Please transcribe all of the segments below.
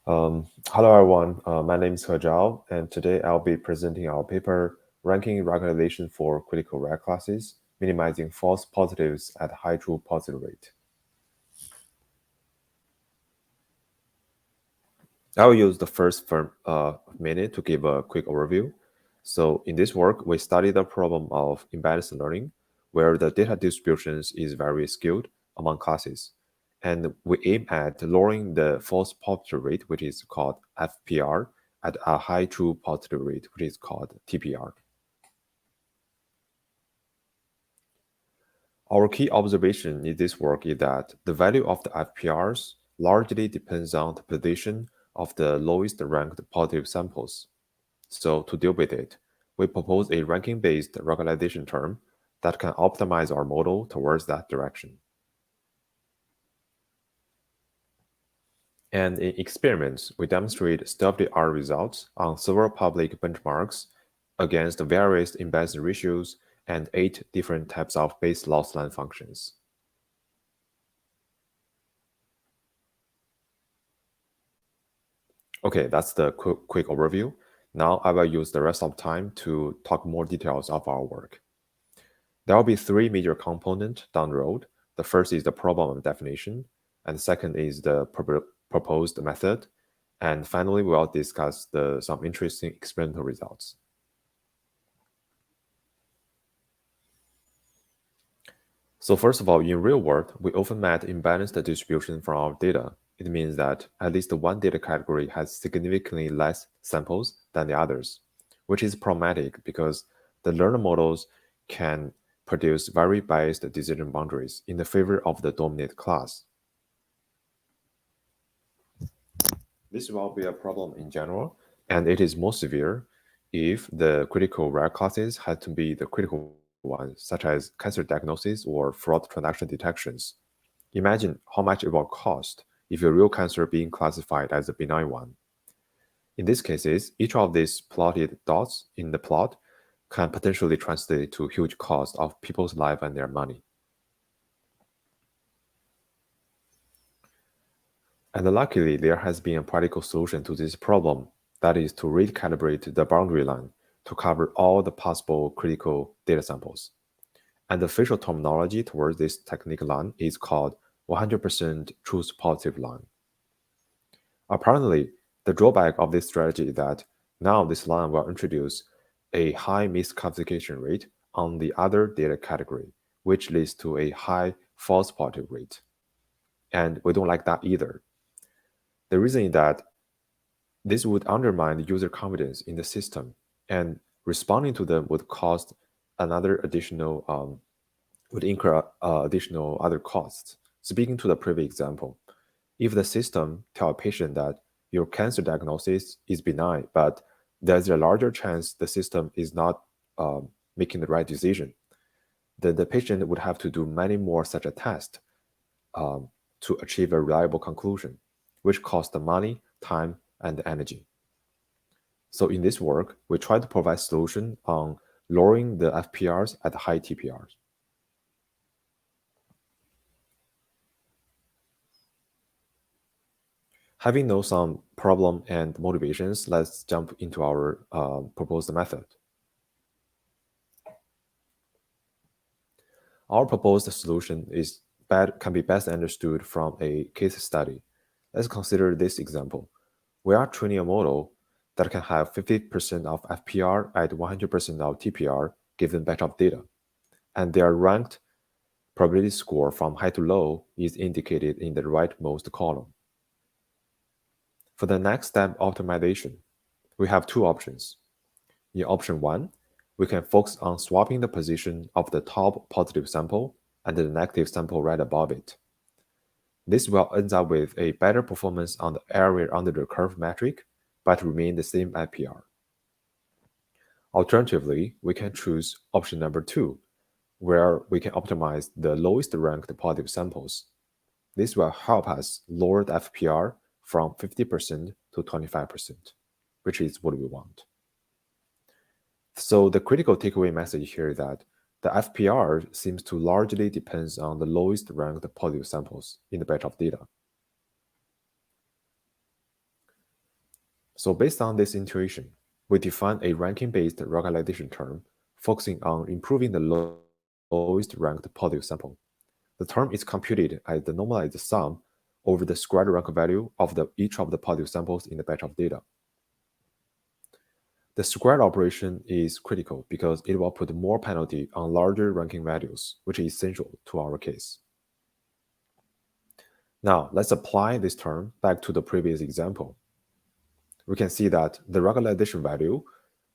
Hello everyone, my name is Zhao, and today I'll be presenting our paper, Ranking Regulation for Critical Rare Classes, Minimizing False Positives at High True Positive Rate. I'll use the first minute to give a quick overview. So in this work, we studied the problem of imbalanced learning, where the data distributions is very skewed among classes. And we aim at lowering the false positive rate, which is called FPR, at a high true positive rate, which is called TPR. Our key observation in this work is that the value of the FPRs largely depends on the position of the lowest ranked positive samples. So to deal with it, we propose a ranking-based regularization term that can optimize our model towards that direction. And in experiments, we demonstrate state-of-the-art results on several public benchmarks against various imbalanced ratios and 8 different types of base loss line functions. Okay, that's the quick overview. Now I will use the rest of time to talk more details of our work. There will be 3 major components down the road. The first is the problem of definition, and the second is the proposed method, and finally we'll discuss some interesting experimental results. So first of all, in real world, we often met imbalanced distribution from our data. It means that at least one data category has significantly less samples than the others, which is problematic because the learner models can produce very biased decision boundaries in the favor of the dominant class. This will be a problem in general, and it is more severe if the critical rare classes had to be the critical ones, such as cancer diagnosis or fraud transaction detections. Imagine how much it will cost if a real cancer being classified as a benign one. In these cases, each of these plotted dots in the plot can potentially translate to huge cost of people's life and their money. And luckily, there has been a practical solution to this problem, that is to recalibrate the boundary line to cover all the possible critical data samples. And the official terminology towards this technique line is called 100% truth positive line. Apparently, the drawback of this strategy is that now this line will introduce a high misclassification rate on the other data category, which leads to a high false positive rate. And we don't like that either. The reason is that this would undermine user confidence in the system, and responding to them would cost would incur additional other costs. Speaking to the previous example, if the system tells a patient that your cancer diagnosis is benign, but there's a larger chance the system is not making the right decision, then the patient would have to do many more such a test to achieve a reliable conclusion, which costs the money, time, and energy. So in this work, we try to provide solution on lowering the FPRs at high TPRs. Having known some problem and motivations, let's jump into our proposed method. Our proposed solution can be best understood from a case study. Let's consider this example. We are training a model that can have 50% of FPR at 100% of TPR given batch of data, and their ranked probability score from high to low is indicated in the rightmost column. For the next step optimization, we have 2 options. In option 1, we can focus on swapping the position of the top positive sample and the negative sample right above it. This will end up with a better performance on the area under the curve metric, but remain the same IPR. Alternatively, we can choose option number 2, where we can optimize the lowest ranked positive samples. This will help us lower the FPR from 50% to 25%, which is what we want. So the critical takeaway message here is that the FPR seems to largely depends on the lowest ranked positive samples in the batch of data. So based on this intuition, we define a ranking-based regularization term focusing on improving the lowest ranked polyp sample. The term is computed as the normalized sum over the squared rank value of each of the polyp samples in the batch of data. The squared operation is critical because it will put more penalty on larger ranking values, which is essential to our case. Now, let's apply this term back to the previous example. We can see that the regularization value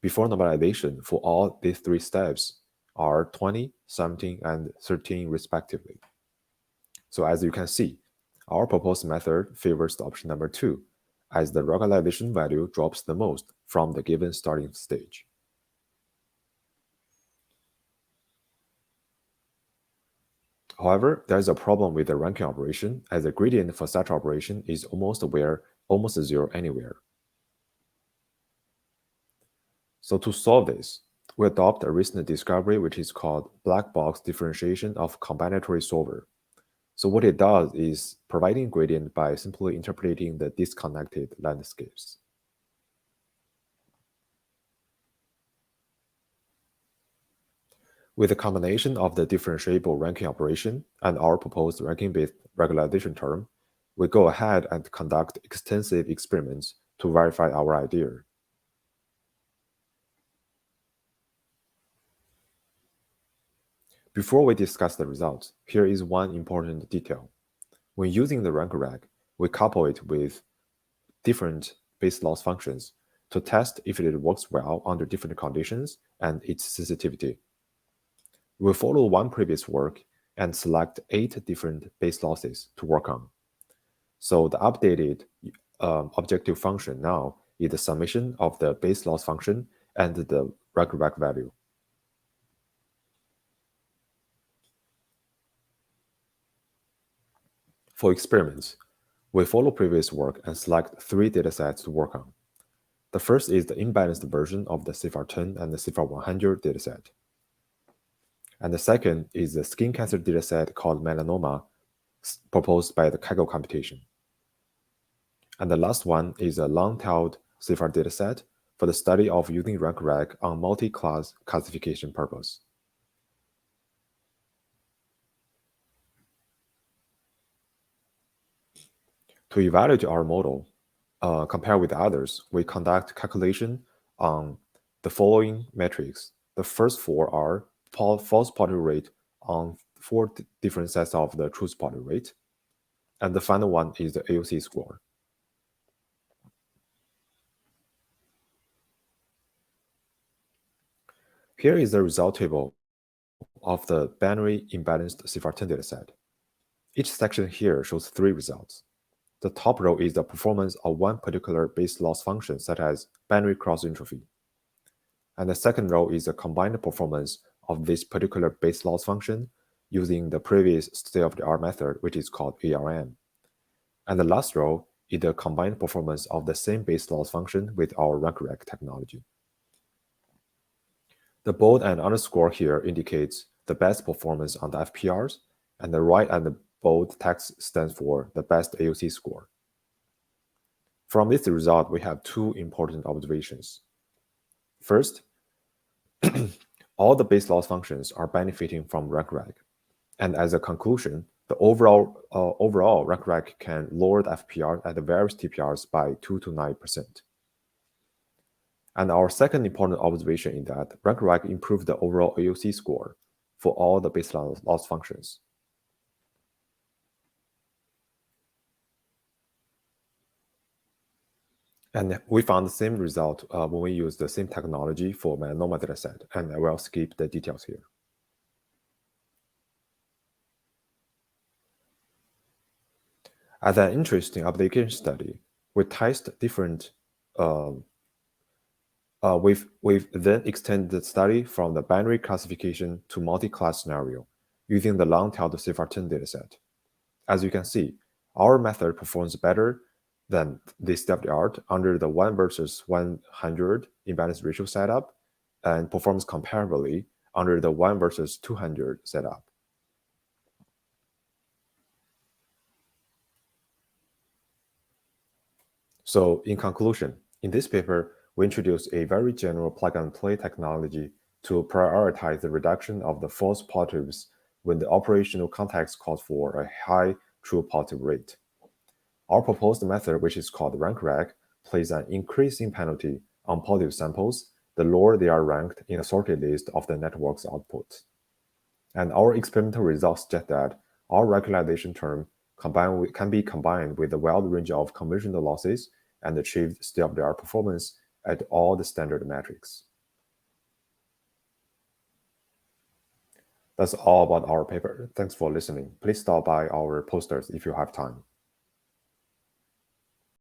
before normalization for all these three steps are 20, 17, and 13 respectively. So as you can see, our proposed method favors the option number 2, as the regularization value drops the most from the given starting stage. However, there is a problem with the ranking operation, as the gradient for such operation is almost zero anywhere. So to solve this, we adopt a recent discovery which is called black box differentiation of combinatorial solver. So what it does is providing gradient by simply interpreting the disconnected landscapes. With a combination of the differentiable ranking operation and our proposed ranking-based regularization term, we go ahead and conduct extensive experiments to verify our idea. Before we discuss the results, here is one important detail. When using the RankReg, we couple it with different base loss functions to test if it works well under different conditions and its sensitivity. We follow one previous work and select 8 different base losses to work on. So the updated objective function now is the summation of the base loss function and the RankReg value. For experiments, we follow previous work and select 3 datasets to work on. The first is the imbalanced version of the CVPR10 and the CVPR100 dataset. And the second is the skin cancer dataset called melanoma, proposed by the Kaggle computation. And the last one is a long-tailed CVPR dataset for the study of using RankReg on multi-class classification purpose. To evaluate our model, compared with others, we conduct calculation on the following metrics. The first 4 are false positive rate on 4 different sets of the truth positive rate. And the final one is the AUC score. Here is the result table of the binary imbalanced CVPR10 dataset. Each section here shows 3 results. The top row is the performance of one particular base loss function, such as binary cross entropy. And the second row is the combined performance of this particular base loss function using the previous state-of-the-art method, which is called ARM. And the last row is the combined performance of the same base loss function with our RankReg technology. The bold and underscore here indicates the best performance on the FPRs, and the right and the bold text stands for the best AUC score. From this result, we have 2 important observations. First, all the base loss functions are benefiting from RankReg, and as a conclusion, the overall RankReg can lower the FPR at the various TPRs by 2 to 9%. And our second important observation is that RankReg improved the overall AUC score for all the base loss functions. And we found the same result when we use the same technology for melanoma dataset, and I will skip the details here. As an interesting application study, we test different we've then extended the study from the binary classification to multi-class scenario using the long-tailed CVPR10 dataset. As you can see, our method performs better than the state-of-the-art under the 1 versus 100 imbalance ratio setup and performs comparably under the 1 versus 200 setup. So in conclusion, In this paper, we introduced a very general plug-and-play technology to prioritize the reduction of the false positives when the operational context calls for a high true positive rate. Our proposed method, which is called RankReg, places an increasing penalty on positive samples the lower they are ranked in a sorted list of the network's output. And our experimental results suggest that our regularization term can be combined with a wide range of conventional losses and achieve state-of-the-art performance at all the standard metrics. That's all about our paper. Thanks for listening. Please stop by our posters if you have time.